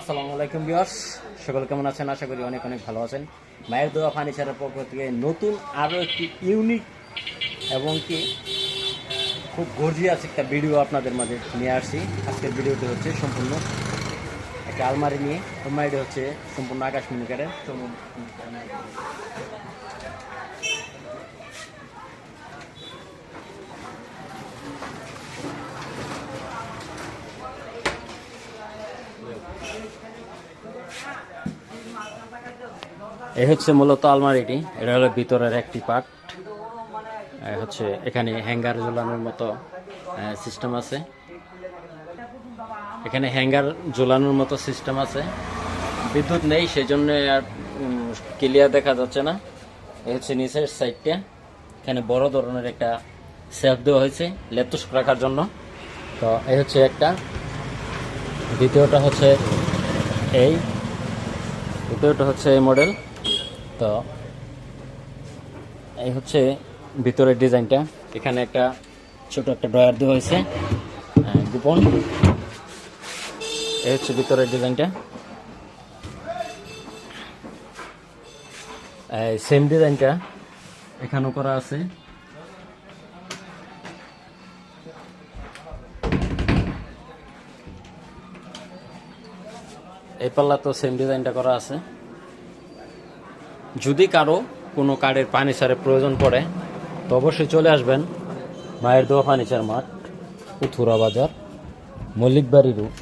আসসালামু আলাইকুম ভিউয়ার্স, সকল কেমন আছেন? আশা করি অনেক অনেক ভালো আছেন। মায়ের দোয়া ফার্নিচারের পক্ষ থেকে নতুন আরও একটি ইউনিক এবং কি খুব গর্জিয়াস একটা ভিডিও আপনাদের মাঝে নিয়ে আসছি। আজকের ভিডিওটি হচ্ছে সম্পূর্ণ একটা আলমারি নিয়ে। আলমারিটি হচ্ছে সম্পূর্ণ আকাশমণি কাঠের। এই হচ্ছে মূলত আলমারিটি। এটা হলো ভিতরের একটি পার্ট। হচ্ছে এখানে হ্যাঙ্গার ঝোলানোর মতো সিস্টেম আছে। এখানে হ্যাঙ্গার ঝোলানোর মতো সিস্টেম আছে। বিদ্যুৎ নেই, সেই জন্য আর ক্লিয়ার দেখা যাচ্ছে না। এই হচ্ছে নিচের সাইডটা। এখানে বড় ধরনের একটা সেলফ দেওয়া হয়েছে লেপটপ রাখার জন্য। তো এই হচ্ছে একটা। দ্বিতীয়টা হচ্ছে এই মডেল। তো এই হচ্ছে ভিতরের ডিজাইনটা। এখানে একটা ছোট একটা ড্রয়ার দেওয়া হয়েছে গোপন। এই হচ্ছে ভিতরের ডিজাইনটা। সেম ডিজাইনটা এখানেও করা আছে। এই পাল্লা তো সেম ডিজাইনটা করা আছে। যদি কারো কোনো কার্ডের ফার্নিচারের প্রয়োজন পড়ে তো অবশ্যই চলে আসবেন মায়ের দোয়া ফার্নিচার মাঠ, উথুরা বাজার, মল্লিকবাড়ি রুট।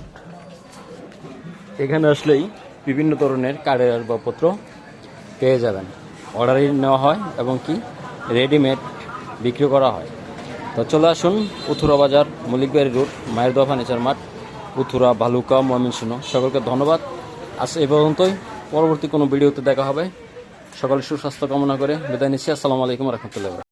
এখানে আসলেই বিভিন্ন ধরনের কার্ডের আসবাবপত্র পেয়ে যাবেন। অর্ডারই নেওয়া হয় এবং কি রেডিমেড বিক্রি করা হয়। তো চলে আসুন উথুরা বাজার, মল্লিকবাড়ি রুট, মায়ের দোয়া ফার্নিচার মাঠ, উথুরা, ভালুকা, ময়মনসিংহ। সকলকে ধন্যবাদ। আজ এ পর্যন্তই। পরবর্তী কোনো ভিডিওতে দেখা হবে। সকলের সুস্বাস্থ্য কামনা করে বিদায় নিচ্ছি। আসসালামু আলাইকুম রহমতুল্লাহ।